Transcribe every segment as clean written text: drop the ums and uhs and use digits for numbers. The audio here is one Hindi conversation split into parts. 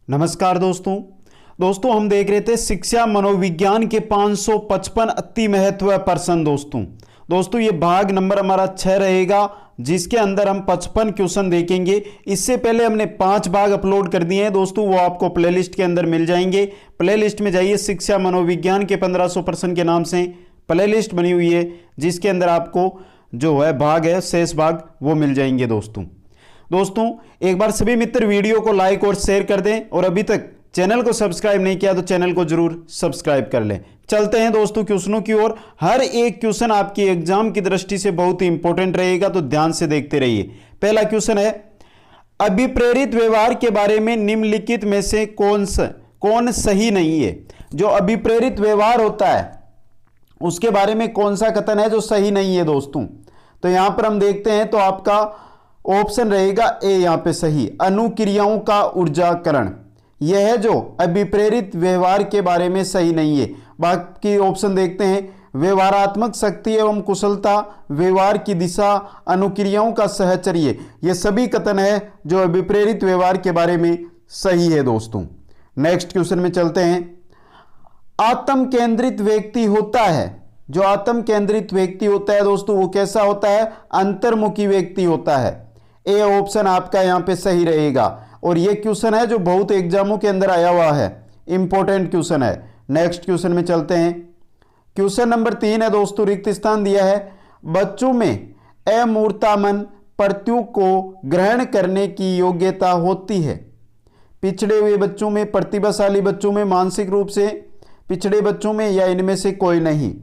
नमस्कार दोस्तों हम देख रहे थे शिक्षा मनोविज्ञान के 555 अति महत्व प्रश्न। दोस्तों ये भाग नंबर हमारा 6 रहेगा, जिसके अंदर हम 55 क्वेश्चन देखेंगे। इससे पहले हमने 5 भाग अपलोड कर दिए हैं दोस्तों, वो आपको प्लेलिस्ट के अंदर मिल जाएंगे। प्लेलिस्ट में जाइए, शिक्षा मनोविज्ञान के 1500 प्रश्न के नाम से प्लेलिस्ट बनी हुई है, जिसके अंदर आपको जो है भाग है शेष भाग वो मिल जाएंगे। दोस्तों एक बार सभी मित्र वीडियो को लाइक और शेयर कर दें, और अभी तक चैनल को सब्सक्राइब नहीं किया तो चैनल को जरूर सब्सक्राइब कर लें। चलते हैं दोस्तों क्वेश्चनों की ओर। हर एक क्वेश्चन आपकी एग्जाम की दृष्टि से बहुत ही इंपॉर्टेंट रहेगा, तो ध्यान से देखते रहिए। पहला क्वेश्चन है, अभिप्रेरित व्यवहार के बारे में निम्नलिखित में से कौन सही नहीं है। जो अभिप्रेरित व्यवहार होता है उसके बारे में कौन सा कथन है जो सही नहीं है दोस्तों। तो यहां पर हम देखते हैं, तो आपका ऑप्शन रहेगा ए यहां पे सही, अनुक्रियाओं का ऊर्जाकरण। यह है जो अभिप्रेरित व्यवहार के बारे में सही नहीं है। बाकी ऑप्शन देखते हैं, व्यवहारात्मक शक्ति एवं कुशलता, व्यवहार की दिशा, अनुक्रियाओं का सहचर्य, ये सभी कथन है जो अभिप्रेरित व्यवहार के बारे में सही है दोस्तों। नेक्स्ट क्वेश्चन में चलते हैं। आत्म केंद्रित व्यक्ति होता है, जो आत्म केंद्रित व्यक्ति होता है दोस्तों वो कैसा होता है, अंतर्मुखी व्यक्ति होता है। ए ऑप्शन आपका यहां पे सही रहेगा, और ये क्वेश्चन है जो बहुत एग्जामों के अंदर आया हुआ है, इंपॉर्टेंट क्वेश्चन है। नेक्स्ट क्वेश्चन में चलते हैं। क्वेश्चन नंबर 3 है दोस्तों, रिक्त स्थान दिया है, बच्चों में अमूर्तमन प्रत्ययों को ग्रहण करने की योग्यता होती है। पिछड़े हुए बच्चों में, प्रतिभाशाली बच्चों में, मानसिक रूप से पिछड़े बच्चों में, या इनमें से कोई नहीं।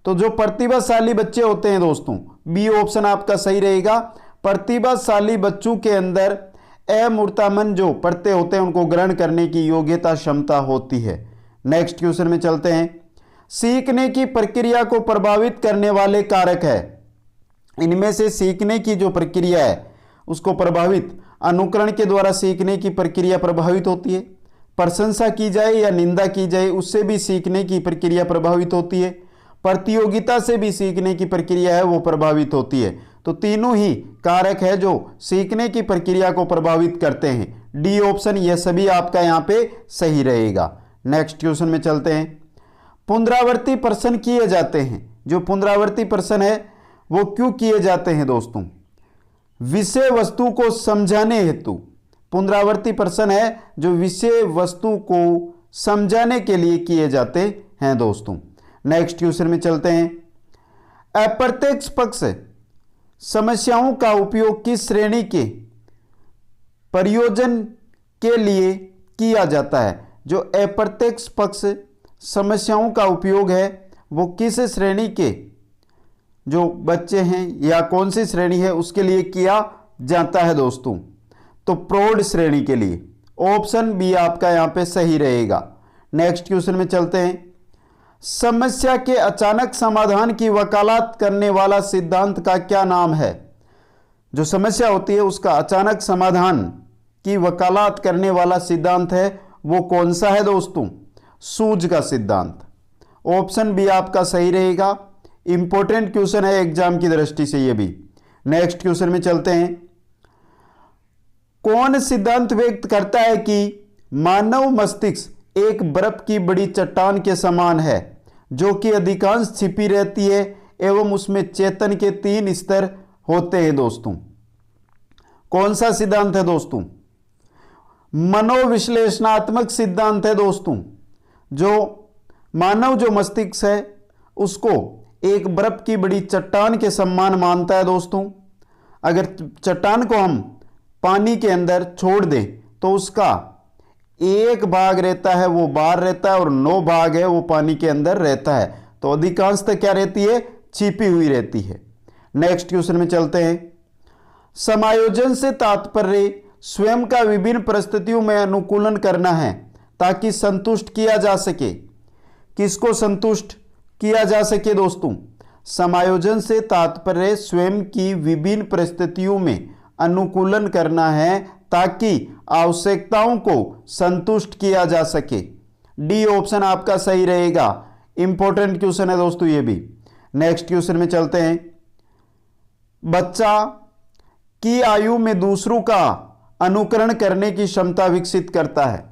तो जो प्रतिभाशाली बच्चे होते हैं दोस्तों, बी ऑप्शन आपका सही रहेगा। प्रतिभाशाली बच्चों के अंदर अमूर्तमन जो प्रत्यय होते हैं उनको ग्रहण करने की योग्यता, क्षमता होती है। नेक्स्ट क्वेश्चन में चलते हैं। सीखने की प्रक्रिया को प्रभावित करने वाले कारक है। इनमें से सीखने की जो प्रक्रिया है उसको प्रभावित, अनुकरण के द्वारा सीखने की प्रक्रिया प्रभावित होती है। प्रशंसा की जाए या निंदा की जाए उससे भी सीखने की प्रक्रिया प्रभावित होती है। प्रतियोगिता से भी सीखने की प्रक्रिया है वो प्रभावित होती है। तो तीनों ही कारक है जो सीखने की प्रक्रिया को प्रभावित करते हैं। डी ऑप्शन ये सभी आपका यहां पे सही रहेगा। नेक्स्ट क्वेश्चन में चलते हैं। पुनरावर्ती प्रश्न किए जाते हैं। जो पुनरावर्ती प्रश्न है वो क्यों किए जाते हैं दोस्तों, विषय वस्तु को समझाने हेतु। पुनरावर्ती प्रश्न है जो विषय वस्तु को समझाने के लिए किए जाते हैं दोस्तों। नेक्स्ट क्वेश्चन में चलते हैं। अप्रत्यक्ष पक्ष समस्याओं का उपयोग किस श्रेणी के प्रयोजन के लिए किया जाता है। जो अप्रत्यक्ष पक्ष समस्याओं का उपयोग है वो किस श्रेणी के जो बच्चे हैं या कौन सी श्रेणी है उसके लिए किया जाता है दोस्तों, तो प्रौढ़ श्रेणी के लिए। ऑप्शन बी आपका यहां पे सही रहेगा। नेक्स्ट क्वेश्चन में चलते हैं। समस्या के अचानक समाधान की वकालत करने वाला सिद्धांत का क्या नाम है। जो समस्या होती है उसका अचानक समाधान की वकालत करने वाला सिद्धांत है वो कौन सा है दोस्तों, सूझ का सिद्धांत। ऑप्शन बी आपका सही रहेगा। इंपॉर्टेंट क्वेश्चन है एग्जाम की दृष्टि से ये भी। नेक्स्ट क्वेश्चन में चलते हैं। कौन सिद्धांत व्यक्त करता है कि मानव मस्तिष्क एक बर्फ की बड़ी चट्टान के समान है जो कि अधिकांश छिपी रहती है एवं उसमें चेतन के 3 स्तर होते हैं दोस्तों। कौन सा सिद्धांत है दोस्तों, मनोविश्लेषणात्मक सिद्धांत है दोस्तों। जो मानव जो मस्तिष्क है उसको एक बर्फ की बड़ी चट्टान के समान मानता है दोस्तों। अगर चट्टान को हम पानी के अंदर छोड़ दें तो उसका 1 भाग रहता है वो बाहर रहता है और 9 भाग है वो पानी के अंदर रहता है। तो अधिकांशतः क्या रहती है, छिपी हुई रहती है। नेक्स्ट क्वेश्चन में चलते हैं। समायोजन से तात्पर्य स्वयं का विभिन्न परिस्थितियों में अनुकूलन करना है ताकि संतुष्ट किया जा सके। किसको संतुष्ट किया जा सके दोस्तों, समायोजन से तात्पर्य स्वयं की विभिन्न परिस्थितियों में अनुकूलन करना है ताकि आवश्यकताओं को संतुष्ट किया जा सके। डी ऑप्शन आपका सही रहेगा। इंपॉर्टेंट क्वेश्चन है दोस्तों ये भी। नेक्स्ट क्वेश्चन में चलते हैं। बच्चा की आयु में दूसरों का अनुकरण करने की क्षमता विकसित करता है।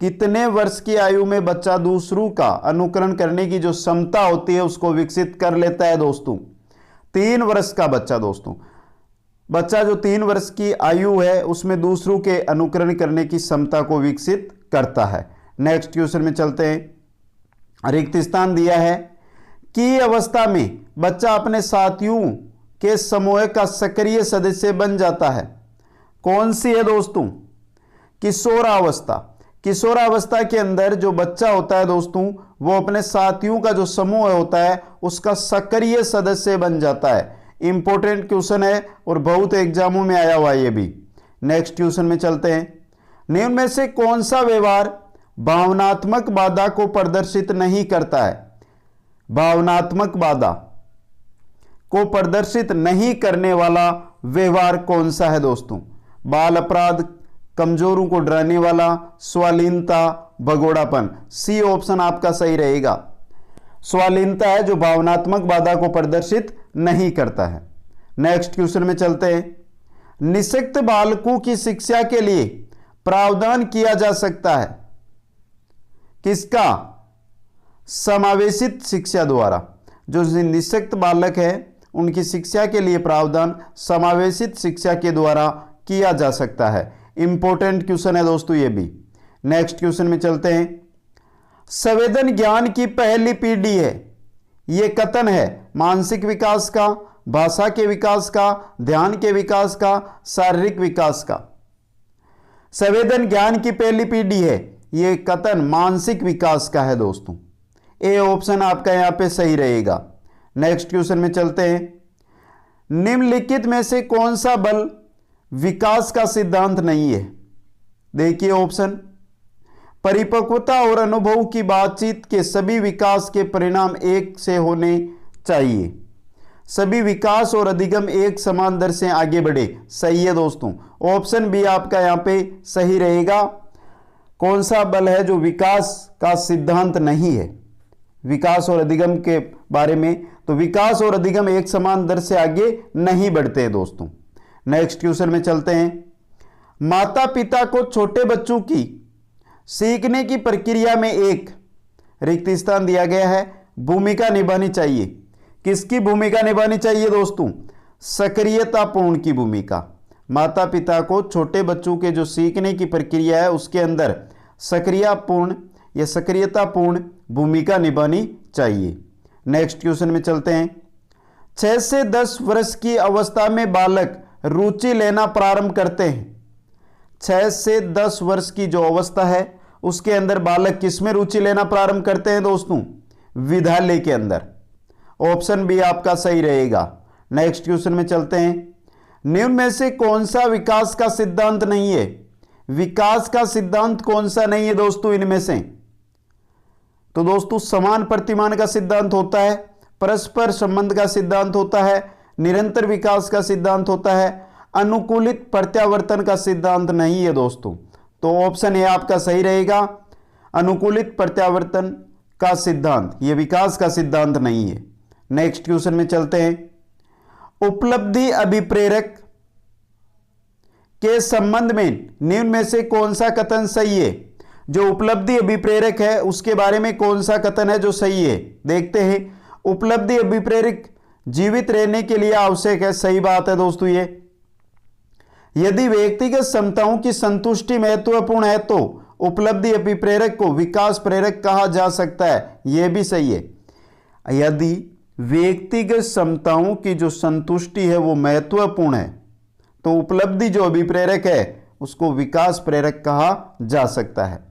कितने वर्ष की आयु में बच्चा दूसरों का अनुकरण करने की जो क्षमता होती है उसको विकसित कर लेता है दोस्तों? 3 वर्ष का बच्चा दोस्तों, बच्चा जो 3 वर्ष की आयु है उसमें दूसरों के अनुकरण करने की क्षमता को विकसित करता है। नेक्स्ट क्वेश्चन में चलते हैं। रिक्त स्थान दिया है कि अवस्था में बच्चा अपने साथियों के समूह का सक्रिय सदस्य बन जाता है। कौन सी है दोस्तों? किशोरावस्था। किशोरावस्था के अंदर जो बच्चा होता है दोस्तों वो अपने साथियों का जो समूह होता है उसका सक्रिय सदस्य बन जाता है। इंपॉर्टेंट क्वेश्चन है और बहुत एग्जामों में आया हुआ है ये भी। नेक्स्ट क्वेश्चन में चलते हैं। निम्न में से कौन सा व्यवहार भावनात्मक बाधा को प्रदर्शित नहीं करता है? भावनात्मक बाधा को प्रदर्शित नहीं करने वाला व्यवहार कौन सा है दोस्तों? बाल अपराध, कमजोरों को डराने वाला, स्वालीनता, भगोड़ापन। सी ऑप्शन आपका सही रहेगा। स्वालीनता है जो भावनात्मक बाधा को प्रदर्शित नहीं करता है। नेक्स्ट क्वेश्चन में चलते हैं। निःशक्त बालकों की शिक्षा के लिए प्रावधान किया जा सकता है किसका? समावेशित शिक्षा द्वारा। जो निःशक्त बालक है उनकी शिक्षा के लिए प्रावधान समावेशित शिक्षा के द्वारा किया जा सकता है। इंपॉर्टेंट क्वेश्चन है दोस्तों ये भी। नेक्स्ट क्वेश्चन में चलते हैं। संवेदन ज्ञान की पहली पीढ़ी है, यह कथन है मानसिक विकास का, भाषा के विकास का, ध्यान के विकास का, शारीरिक विकास का। संवेदन ज्ञान की पहली पीढ़ी है, यह कथन मानसिक विकास का है दोस्तों। ए ऑप्शन आपका यहां पे सही रहेगा। नेक्स्ट क्वेश्चन में चलते हैं। निम्नलिखित में से कौन सा बल विकास का सिद्धांत नहीं है? देखिए ऑप्शन। परिपक्वता और अनुभव की बातचीत के सभी विकास के परिणाम एक से होने चाहिए। सभी विकास और अधिगम एक समान दर से आगे बढ़े। सही है दोस्तों। ऑप्शन बी आपका यहां पे सही रहेगा। कौन सा बल है जो विकास का सिद्धांत नहीं है? विकास और अधिगम के बारे में, तो विकास और अधिगम एक समान दर से आगे नहीं बढ़ते हैं दोस्तों। नेक्स्ट क्वेश्चन में चलते हैं। माता पिता को छोटे बच्चों की सीखने की प्रक्रिया में एक रिक्त स्थान दिया गया है, भूमिका निभानी चाहिए। किसकी भूमिका निभानी चाहिए दोस्तों? सक्रियतापूर्ण की भूमिका। माता पिता को छोटे बच्चों के जो सीखने की प्रक्रिया है उसके अंदर सक्रियतापूर्ण या सक्रियतापूर्ण भूमिका निभानी चाहिए। नेक्स्ट क्वेश्चन में चलते हैं। 6 से 10 वर्ष की अवस्था में बालक रुचि लेना प्रारंभ करते हैं। 6 से 10 वर्ष की जो अवस्था है उसके अंदर बालक किसमें रुचि लेना प्रारंभ करते हैं दोस्तों? विद्यालय के अंदर। ऑप्शन बी आपका सही रहेगा। नेक्स्ट क्वेश्चन में चलते हैं। निम्न में से कौन सा विकास का सिद्धांत नहीं है? विकास का सिद्धांत कौन सा नहीं है दोस्तों इनमें से? तो दोस्तों समान प्रतिमान का सिद्धांत होता है, परस्पर संबंध का सिद्धांत होता है, निरंतर विकास का सिद्धांत होता है, अनुकूलित प्रत्यावर्तन का सिद्धांत नहीं है दोस्तों। तो ऑप्शन ए आपका सही रहेगा। अनुकूलित प्रत्यावर्तन का सिद्धांत, यह विकास का सिद्धांत नहीं है। नेक्स्ट क्वेश्चन में चलते हैं। उपलब्धि अभिप्रेरक के संबंध में निम्न में से कौन सा कथन सही है? जो उपलब्धि अभिप्रेरक है उसके बारे में कौन सा कथन है जो सही है? देखते हैं। उपलब्धि अभिप्रेरक जीवित रहने के लिए आवश्यक है। सही बात है दोस्तों ये। यदि व्यक्तिगत क्षमताओं की संतुष्टि महत्वपूर्ण है तो उपलब्धि अभिप्रेरक को विकास प्रेरक कहा जा सकता है। यह भी सही है। यदि व्यक्तिगत क्षमताओं की जो संतुष्टि है वो महत्वपूर्ण है तो उपलब्धि जो अभिप्रेरक है उसको विकास प्रेरक कहा जा सकता है।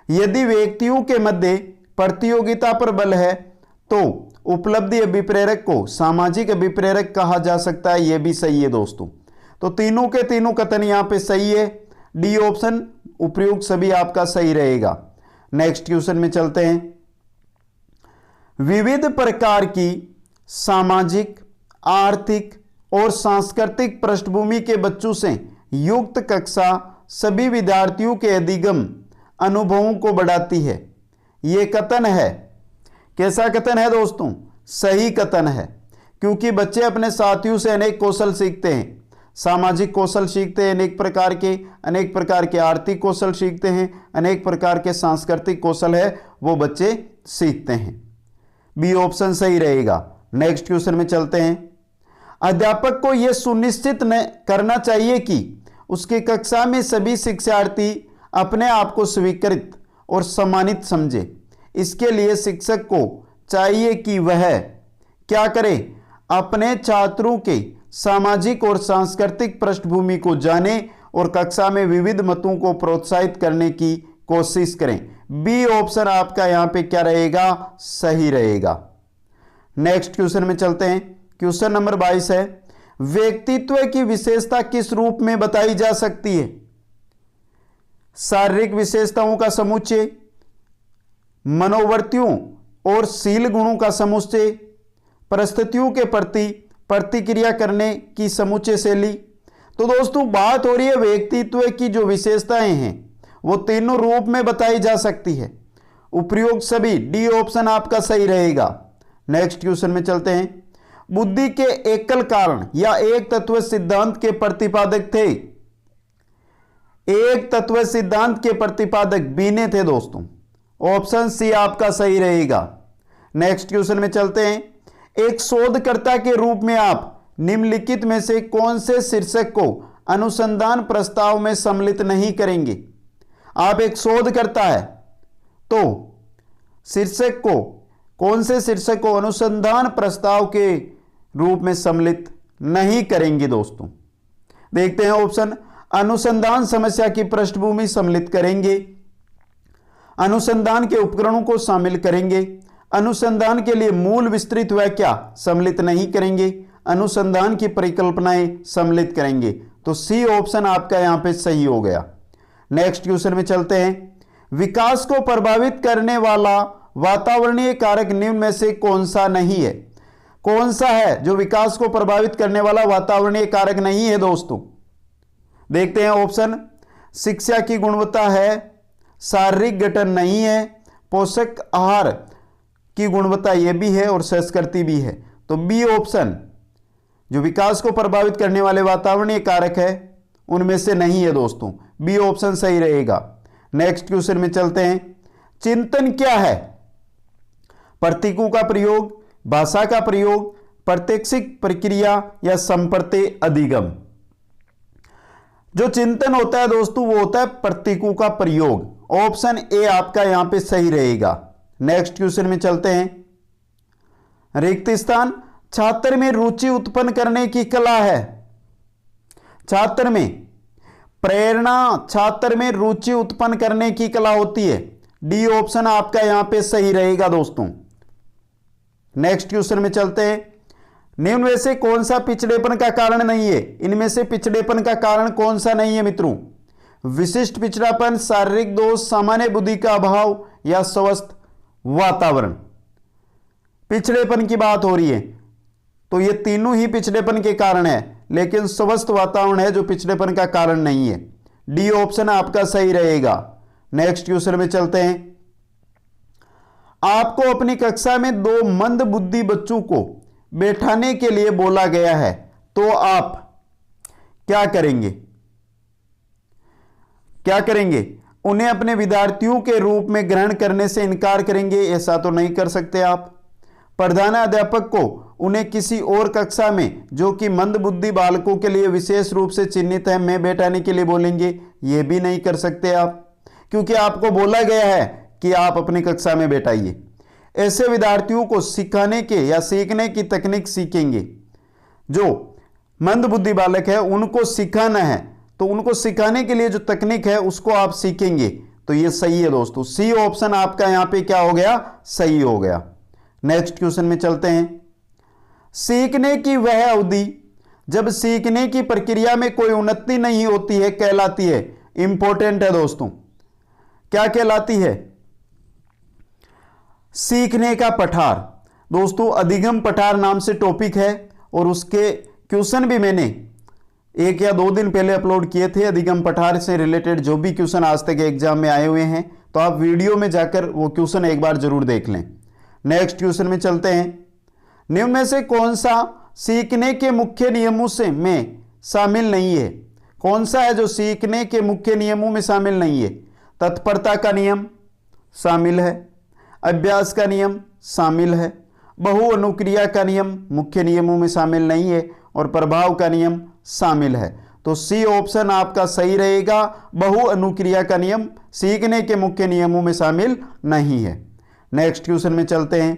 यदि व्यक्तियों के मध्य प्रतियोगिता पर बल है तो उपलब्धि अभिप्रेरक को सामाजिक अभिप्रेरक कहा जा सकता है। यह भी सही है दोस्तों। तो तीनों के तीनों कथन यहां पे सही है। डी ऑप्शन उपयुक्त सभी आपका सही रहेगा। नेक्स्ट क्वेश्चन में चलते हैं। विविध प्रकार की सामाजिक, आर्थिक और सांस्कृतिक पृष्ठभूमि के बच्चों से युक्त कक्षा सभी विद्यार्थियों के अधिगम अनुभवों को बढ़ाती है। यह कथन है, कैसा कथन है दोस्तों? सही कथन है, क्योंकि बच्चे अपने साथियों से अनेक कौशल सीखते हैं। सामाजिक कौशल सीखते हैं अनेक प्रकार के आर्थिक कौशल सीखते हैं, अनेक प्रकार के सांस्कृतिक कौशल है वो बच्चे सीखते हैं। बी ऑप्शन सही रहेगा। नेक्स्ट क्वेश्चन में चलते हैं। अध्यापक को यह सुनिश्चित करना चाहिए कि उसकी कक्षा में सभी शिक्षार्थी अपने आप को स्वीकृत और सम्मानित समझे। इसके लिए शिक्षक को चाहिए कि वह क्या करे, अपने छात्रों के सामाजिक और सांस्कृतिक पृष्ठभूमि को जाने और कक्षा में विविध मतों को प्रोत्साहित करने की कोशिश करें। बी ऑप्शन आपका यहां पे क्या रहेगा, सही रहेगा। नेक्स्ट क्वेश्चन में चलते हैं। क्वेश्चन नंबर 22 है, व्यक्तित्व की विशेषता किस रूप में बताई जा सकती है? शारीरिक विशेषताओं का समुच्चय, मनोवृत्तियों और शील गुणों का समुच्चय, परिस्थितियों के प्रति प्रतिक्रिया करने की समुच्चय शैली। तो दोस्तों बात हो रही है व्यक्तित्व की जो विशेषताएं हैं वो तीनों रूप में बताई जा सकती है। उपयुक्त सभी, डी ऑप्शन आपका सही रहेगा। नेक्स्ट क्वेश्चन में चलते हैं। बुद्धि के एकल कारण या एक तत्व सिद्धांत के प्रतिपादक थे? एक तत्व सिद्धांत के प्रतिपादक बीने थे दोस्तों। ऑप्शन सी आपका सही रहेगा। नेक्स्ट क्वेश्चन में चलते हैं। एक शोधकर्ता के रूप में आप निम्नलिखित में से कौन से शीर्षक को अनुसंधान प्रस्ताव में सम्मिलित नहीं करेंगे? आप एक शोधकर्ता है तो शीर्षक को, कौन से शीर्षक को अनुसंधान प्रस्ताव के रूप में सम्मिलित नहीं करेंगे दोस्तों? देखते हैं ऑप्शन। अनुसंधान समस्या की पृष्ठभूमि सम्मिलित करेंगे, अनुसंधान के उपकरणों को शामिल करेंगे, अनुसंधान के लिए मूल विस्तृत व्याख्या सम्मिलित नहीं करेंगे, अनुसंधान की परिकल्पनाएं सम्मिलित करेंगे। तो सी ऑप्शन आपका यहां पे सही हो गया। नेक्स्ट क्वेश्चन में चलते हैं। विकास को प्रभावित करने वाला वातावरणीय कारक निम्न में से कौन सा नहीं है? कौन सा है जो विकास को प्रभावित करने वाला वातावरणीय कारक नहीं है दोस्तों? देखते हैं ऑप्शन। शिक्षा की गुणवत्ता है, शारीरिक गठन नहीं है, पोषक आहार की गुणवत्ता यह भी है और संस्कृति भी है। तो बी ऑप्शन जो विकास को प्रभावित करने वाले वातावरणीय कारक है उनमें से नहीं है दोस्तों। बी ऑप्शन सही रहेगा। नेक्स्ट क्वेश्चन में चलते हैं। चिंतन क्या है? प्रतीकों का प्रयोग, भाषा का प्रयोग, प्रत्यक्षिक प्रक्रिया या संप्रति अधिगम? जो चिंतन होता है दोस्तों वो होता है प्रतीकों का प्रयोग। ऑप्शन ए आपका यहां पे सही रहेगा। नेक्स्ट क्वेश्चन में चलते हैं। रिक्त स्थान छात्र में रुचि उत्पन्न करने की कला है। छात्र में प्रेरणा, छात्र में रुचि उत्पन्न करने की कला होती है। डी ऑप्शन आपका यहां पे सही रहेगा दोस्तों। नेक्स्ट क्वेश्चन में चलते हैं। निम्न में से कौन सा पिछड़ेपन का कारण नहीं है? इनमें से पिछड़ेपन का कारण कौन सा नहीं है मित्रों? विशिष्ट पिछड़ापन, शारीरिक दोष, सामान्य बुद्धि का अभाव या स्वस्थ वातावरण? पिछड़ेपन की बात हो रही है तो ये तीनों ही पिछड़ेपन के कारण है, लेकिन स्वस्थ वातावरण है जो पिछड़ेपन का कारण नहीं है। डी ऑप्शन आपका सही रहेगा। नेक्स्ट क्वेश्चन में चलते हैं। आपको अपनी कक्षा में 2 मंद बुद्धि बच्चों को बैठाने के लिए बोला गया है तो आप क्या करेंगे? क्या करेंगे? उन्हें अपने विद्यार्थियों के रूप में ग्रहण करने से इनकार करेंगे? ऐसा तो नहीं कर सकते आप। प्रधानाध्यापक को उन्हें किसी और कक्षा में जो कि मंदबुद्धि बालकों के लिए विशेष रूप से चिन्हित है में बैठाने के लिए बोलेंगे? यह भी नहीं कर सकते आप, क्योंकि आपको बोला गया है कि आप अपनी कक्षा में बैठाइए। ऐसे विद्यार्थियों को सिखाने के या सीखने की तकनीक सीखेंगे। जो मंदबुद्धि बालक है उनको सिखाना है तो उनको सिखाने के लिए जो तकनीक है उसको आप सीखेंगे। तो ये सही है दोस्तों। सी ऑप्शन आपका यहां पे क्या हो गया? सही हो गया। नेक्स्ट क्वेश्चन में चलते हैं। सीखने की वह अवधि जब सीखने की प्रक्रिया में कोई उन्नति नहीं होती है कहलाती है? इंपॉर्टेंट है दोस्तों। क्या कहलाती है? सीखने का पठार। दोस्तों अधिगम पठार नाम से टॉपिक है और उसके क्वेश्चन भी मैंने 1 या 2 दिन पहले अपलोड किए थे। अधिगम पठार से रिलेटेड जो भी क्वेश्चन आज तक एग्जाम में आए हुए हैं तो आप वीडियो में जाकर वो क्वेश्चन एक बार जरूर देख लें। नेक्स्ट क्वेश्चन में चलते हैं। निम्न में से कौन सा सीखने के मुख्य नियमों से में शामिल नहीं है? कौन सा है जो सीखने के मुख्य नियमों में शामिल नहीं है? तत्परता का नियम शामिल है, अभ्यास का नियम शामिल है, बहु अनुक्रिया का नियम मुख्य नियमों में शामिल नहीं है, और प्रभाव का नियम शामिल है। तो सी ऑप्शन आपका सही रहेगा। बहु अनुक्रिया का नियम सीखने के मुख्य नियमों में शामिल नहीं है। नेक्स्ट क्वेश्चन में चलते हैं।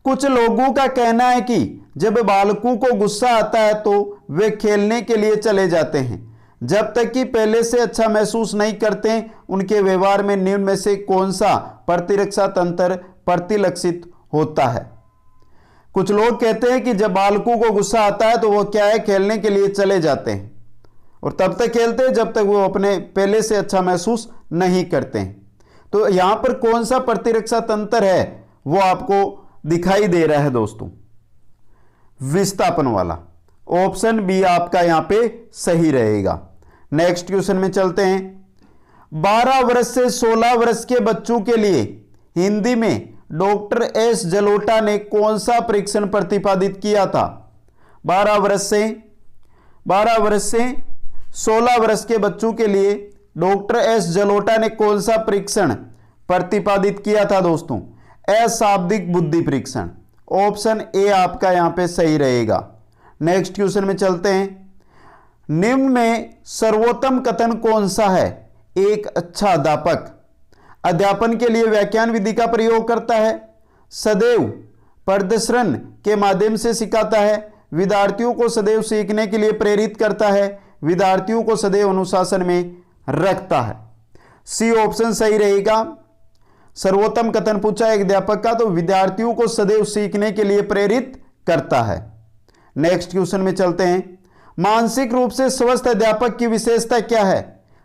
कुछ लोगों का कहना है कि जब बालकों को गुस्सा आता है तो वे खेलने के लिए चले जाते हैं, जब तक कि पहले से अच्छा महसूस नहीं करते। उनके व्यवहार में निम्न में से कौन सा प्रतिरक्षा तंत्र प्रतिलक्षित होता है? कुछ लोग कहते हैं कि जब बालकों को गुस्सा आता है तो वो क्या है, खेलने के लिए चले जाते हैं, और तब तक खेलते हैं जब तक वो अपने पहले से अच्छा महसूस नहीं करते हैं। तो यहां पर कौन सा प्रतिरक्षा तंत्र है वो आपको दिखाई दे रहा है दोस्तों, विस्थापन वाला। ऑप्शन बी आपका यहां पे सही रहेगा। नेक्स्ट क्वेश्चन में चलते हैं। 12 वर्ष से 16 वर्ष के बच्चों के लिए हिंदी में डॉक्टर एस जलोटा ने कौन सा परीक्षण प्रतिपादित किया था? 12 वर्ष से 16 वर्ष के बच्चों के लिए डॉक्टर एस जलोटा ने कौन सा परीक्षण प्रतिपादित किया था दोस्तों? अशाब्दिक बुद्धि परीक्षण। ऑप्शन ए आपका यहां पे सही रहेगा। नेक्स्ट क्वेश्चन में चलते हैं। निम्न में सर्वोत्तम कथन कौन सा है? एक अच्छा अध्यापक अध्यापन के लिए व्याख्यान विधि का प्रयोग करता है, सदैव प्रदर्शन के माध्यम से सिखाता है, विद्यार्थियों को सदैव सीखने के लिए प्रेरित करता है, विद्यार्थियों को सदैव अनुशासन में रखता है। सी ऑप्शन सही रहेगा। सर्वोत्तम कथन पूछा है एक अध्यापक का, तो विद्यार्थियों को सदैव सीखने के लिए प्रेरित करता है। नेक्स्ट क्वेश्चन में चलते हैं। मानसिक रूप से स्वस्थ अध्यापक की विशेषता क्या है?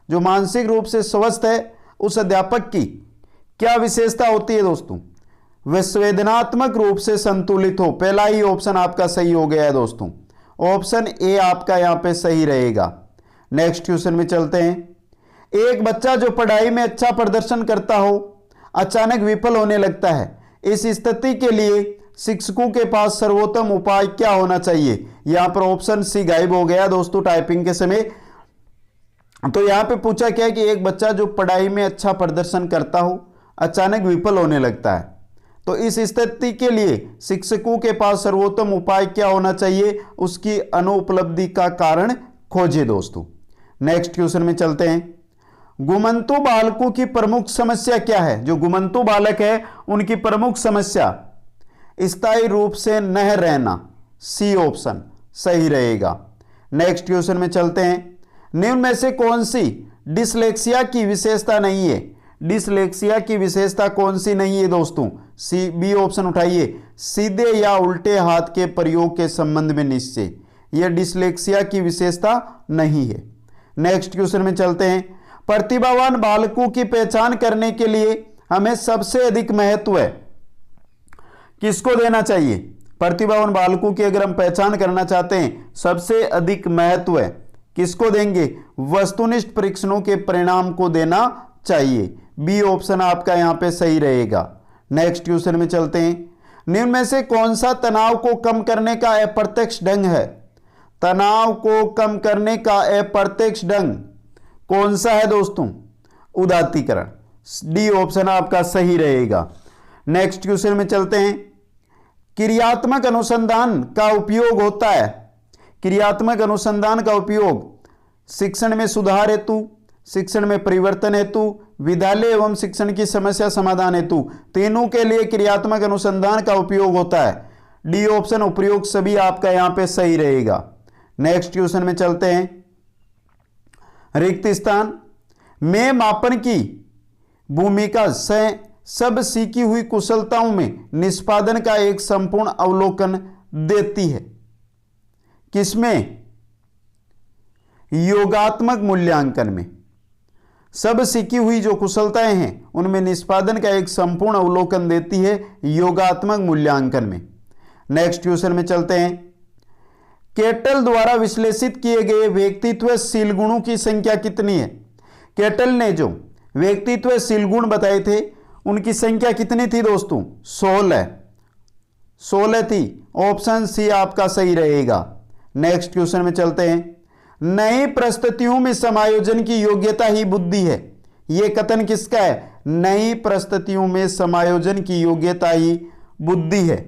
जो मानसिक रूप से स्वस्थ है उस अध्यापक की क्या विशेषता होती है दोस्तों? वह संवेदनात्मक रूप से संतुलित हो। पहला ही ऑप्शन आपका सही हो गया है दोस्तों। ऑप्शन ए आपका यहां पे सही रहेगा। नेक्स्ट क्वेश्चन में चलते हैं। एक बच्चा जो पढ़ाई में अच्छा प्रदर्शन करता हो अचानक विफल होने लगता है, इस स्थिति के लिए शिक्षकों के पास सर्वोत्तम उपाय क्या होना चाहिए? यहां पर ऑप्शन सी गायब हो गया दोस्तों टाइपिंग के समय। तो यहां पे पूछा क्या है कि एक बच्चा जो पढ़ाई में अच्छा प्रदर्शन करता हो अचानक विफल होने लगता है, तो इस स्थिति के लिए शिक्षकों के पास सर्वोत्तम उपाय क्या होना चाहिए? उसकी अनुपलब्धि का कारण खोजे दोस्तों। नेक्स्ट क्वेश्चन में चलते हैं। गुमंतु बालकों की प्रमुख समस्या क्या है? जो गुमंतु बालक है उनकी प्रमुख समस्या स्थायी रूप से न रहना। सी ऑप्शन सही रहेगा। नेक्स्ट क्वेश्चन में चलते हैं। निम्न में से कौन सी डिसलेक्सिया की विशेषता नहीं है? डिसलेक्सिया की विशेषता कौन सी नहीं है दोस्तों? सी बी ऑप्शन उठाइए। सीधे या उल्टे हाथ के प्रयोग के संबंध में निश्चय, यह डिसलेक्सिया की विशेषता नहीं है। नेक्स्ट क्वेश्चन में चलते हैं। प्रतिभावान बालकों की पहचान करने के लिए हमें सबसे अधिक महत्व किसको देना चाहिए? प्रतिभावान बालकों की अगर हम पहचान करना चाहते हैं सबसे अधिक महत्व किसको देंगे? वस्तुनिष्ठ परीक्षणों के परिणाम को देना चाहिए। बी ऑप्शन आपका यहां पे सही रहेगा। नेक्स्ट क्वेश्चन में चलते हैं। निम्न में से कौन सा तनाव को कम करने का अप्रत्यक्ष ढंग है? तनाव को कम करने का अप्रत्यक्ष ढंग कौन सा है दोस्तों? उदात्तीकरण। डी ऑप्शन आपका सही रहेगा। नेक्स्ट क्वेश्चन में चलते हैं। क्रियात्मक अनुसंधान का उपयोग होता है। क्रियात्मक अनुसंधान का उपयोग शिक्षण में सुधार हेतु, शिक्षण में परिवर्तन हेतु, विद्यालय एवं शिक्षण की समस्या समाधान हेतु, तीनों के लिए क्रियात्मक अनुसंधान का उपयोग होता है। डी ऑप्शन उपयोग सभी आपका यहां पे सही रहेगा। नेक्स्ट क्वेश्चन में चलते हैं। रिक्त स्थान में मापन की भूमिका सब सीखी हुई कुशलताओं में निष्पादन का एक संपूर्ण अवलोकन देती है। किसमें? योगात्मक मूल्यांकन में। सब सीखी हुई जो कुशलताएं हैं उनमें निष्पादन का एक संपूर्ण अवलोकन देती है योगात्मक मूल्यांकन में। नेक्स्ट क्वेश्चन में चलते हैं। केटल द्वारा विश्लेषित किए गए व्यक्तित्वशील गुणों की संख्या कितनी है? केटल ने जो व्यक्तित्वशील गुण बताए थे उनकी संख्या कितनी थी दोस्तों? 16 थी। ऑप्शन सी आपका सही रहेगा। नेक्स्ट क्वेश्चन में चलते हैं। नई परिस्थितियों में समायोजन की योग्यता ही बुद्धि है, यह कथन किसका है? नई परिस्थितियों में समायोजन की योग्यता ही बुद्धि है,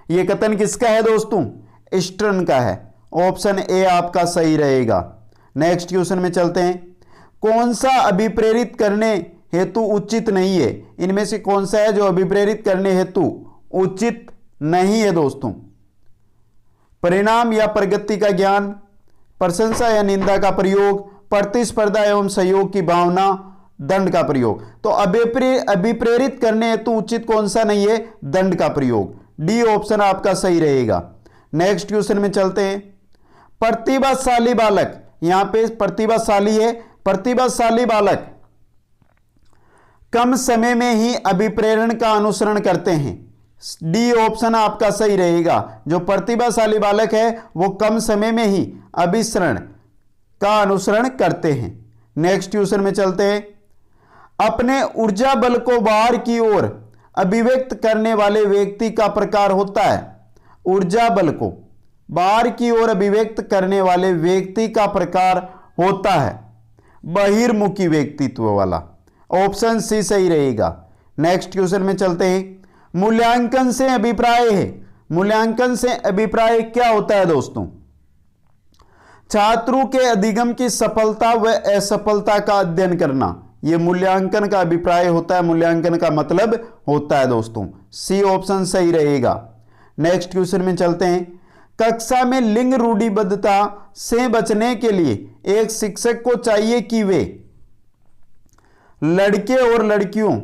यह कथन किसका है दोस्तों? स्टर्न का है। ऑप्शन ए आपका सही रहेगा। नेक्स्ट क्वेश्चन में चलते हैं। कौन सा अभिप्रेरित करने हेतु उचित नहीं है? इनमें से कौन सा है जो अभिप्रेरित करने हेतु उचित नहीं है दोस्तों? परिणाम या प्रगति का ज्ञान, प्रशंसा या निंदा का प्रयोग, प्रतिस्पर्धा एवं सहयोग की भावना, दंड का प्रयोग। तो अभिप्रेरित करने हेतु उचित कौन सा नहीं है? दंड का प्रयोग। डी ऑप्शन आपका सही रहेगा। नेक्स्ट क्वेश्चन में चलते हैं। प्रतिभाशाली बालक, यहां पे प्रतिभाशाली है, प्रतिभाशाली बालक कम समय में ही अभिप्रेरण का अनुसरण करते हैं। डी ऑप्शन आपका सही रहेगा। जो प्रतिभाशाली बालक है वो कम समय में ही अभिसरण का अनुसरण करते हैं। नेक्स्ट क्वेश्चन में चलते हैं। अपने ऊर्जा बल को बाहर की ओर अभिव्यक्त करने वाले व्यक्ति का प्रकार होता है। ऊर्जा बल को बाहर की ओर अभिव्यक्त करने वाले व्यक्ति का प्रकार होता है बहिर्मुखी व्यक्तित्व वाला। ऑप्शन सी सही रहेगा। नेक्स्ट क्वेश्चन में चलते हैं। मूल्यांकन से अभिप्राय है, मूल्यांकन से अभिप्राय क्या होता है दोस्तों? छात्रों के अधिगम की सफलता व असफलता का अध्ययन करना, यह मूल्यांकन का अभिप्राय होता है, मूल्यांकन का मतलब होता है दोस्तों। सी ऑप्शन सही रहेगा। नेक्स्ट क्वेश्चन में चलते हैं। कक्षा में लिंग रूढ़िबद्धता से बचने के लिए एक शिक्षक को चाहिए कि वे लड़के और लड़कियों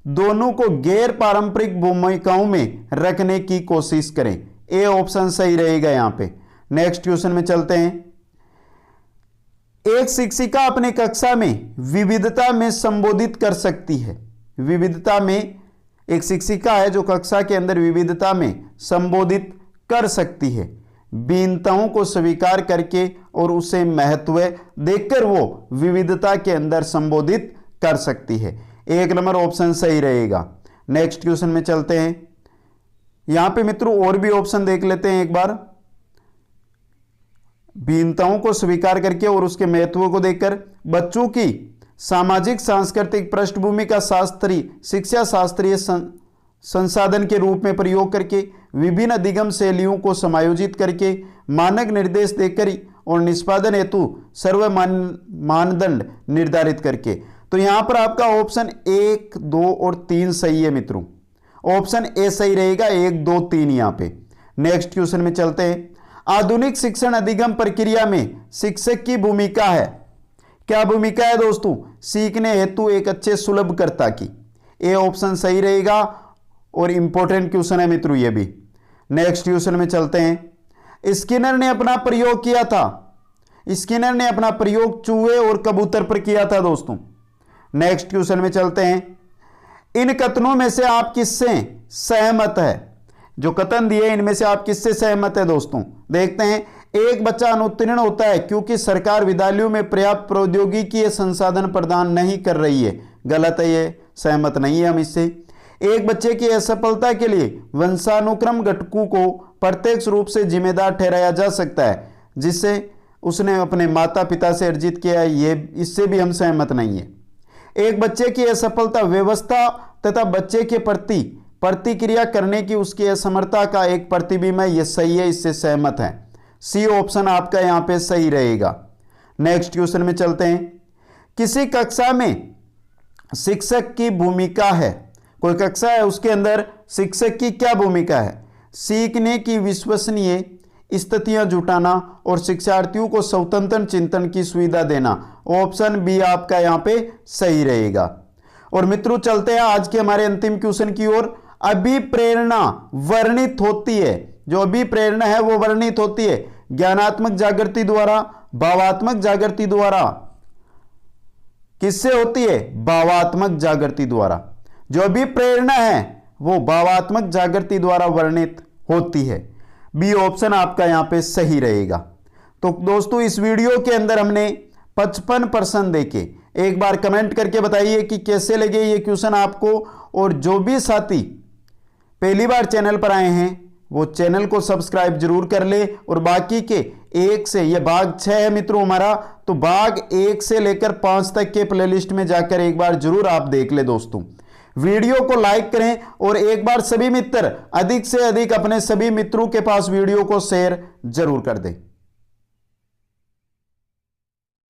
दोनों को गैर पारंपरिक भूमिकाओं में रखने की कोशिश करें। ए ऑप्शन सही रहेगा यहां पे। नेक्स्ट क्वेश्चन में चलते हैं। एक शिक्षिका अपने कक्षा में विविधता में संबोधित कर सकती है। विविधता में एक शिक्षिका है जो कक्षा के अंदर विविधता में संबोधित कर सकती है, भिन्नताओं को स्वीकार करके और उसे महत्व देकर वो विविधता के अंदर संबोधित कर सकती है। एक नंबर ऑप्शन सही रहेगा। नेक्स्ट क्वेश्चन में चलते हैं। यहां पे मित्रों और भी ऑप्शन देख लेते हैं एक बार। भिन्नताओं को स्वीकार करके और उसके महत्व को देखकर बच्चों की सामाजिक सांस्कृतिक पृष्ठभूमि का शास्त्रीय शिक्षा शास्त्रीय संसाधन के रूप में प्रयोग करके विभिन्न अधिगम शैलियों को समायोजित करके मानक निर्देश देकर और निष्पादन हेतु सर्व मानदंड निर्धारित करके। तो यहां पर आपका ऑप्शन 1, 2 और 3 सही है मित्रों। ऑप्शन ए सही रहेगा, 1, 2, 3 यहां पे। नेक्स्ट क्वेश्चन में चलते हैं। आधुनिक शिक्षण अधिगम प्रक्रिया में शिक्षक की भूमिका है। क्या भूमिका है दोस्तों? सीखने हेतु एक अच्छे सुलभकर्ता की। ए ऑप्शन सही रहेगा और इंपॉर्टेंट क्वेश्चन है मित्रों ये भी। नेक्स्ट क्वेश्चन में चलते हैं। स्किनर ने अपना प्रयोग किया था। स्किनर ने अपना प्रयोग चूहे और कबूतर पर किया था दोस्तों। नेक्स्ट क्वेश्चन में चलते हैं। इन कथनों में से आप किससे सहमत है? जो कथन दिए इनमें से आप किससे सहमत है दोस्तों? देखते हैं। एक बच्चा अनुत्तीर्ण होता है क्योंकि सरकार विद्यालयों में पर्याप्त प्रौद्योगिकी संसाधन प्रदान नहीं कर रही है। गलत है, ये सहमत नहीं है हम इससे। एक बच्चे की असफलता के लिए वंशानुक्रम घटकों को प्रत्यक्ष रूप से जिम्मेदार ठहराया जा सकता है जिससे उसने अपने माता पिता से अर्जित किया है, ये इससे भी हम सहमत नहीं है। एक बच्चे की असफलता व्यवस्था तथा बच्चे के प्रति प्रतिक्रिया करने की उसकी असमर्थता का एक प्रतिबिंब है, यह सही है, इससे सहमत है। सी ऑप्शन आपका यहां पे सही रहेगा। नेक्स्ट क्वेश्चन में चलते हैं। किसी कक्षा में शिक्षक की भूमिका है। कोई कक्षा है उसके अंदर शिक्षक की क्या भूमिका है? सीखने की विश्वसनीय स्थितियां जुटाना और शिक्षार्थियों को स्वतंत्र चिंतन की सुविधा देना। ऑप्शन बी आपका यहां पे सही रहेगा। और मित्रों चलते हैं आज के हमारे अंतिम क्वेश्चन की ओर। अभिप्रेरणा वर्णित होती है। जो अभिप्रेरणा है वो वर्णित होती है ज्ञानात्मक जागृति द्वारा, भावात्मक जागृति द्वारा। किससे होती है? भावात्मक जागृति द्वारा। जो अभिप्रेरणा है वो भावात्मक जागृति द्वारा वर्णित होती है। बी ऑप्शन आपका यहां पे सही रहेगा। तो दोस्तों इस वीडियो के अंदर हमने 55 प्रश्न देखे। एक बार कमेंट करके बताइए कि कैसे लगे ये क्वेश्चन आपको। और जो भी साथी पहली बार चैनल पर आए हैं वो चैनल को सब्सक्राइब जरूर कर ले और बाकी के 1 से, ये भाग 6 है मित्रों हमारा, तो भाग 1 से लेकर 5 तक के प्लेलिस्ट में जाकर एक बार जरूर आप देख ले दोस्तों। वीडियो को लाइक करें और एक बार सभी मित्र अधिक से अधिक अपने सभी मित्रों के पास वीडियो को शेयर जरूर कर दें।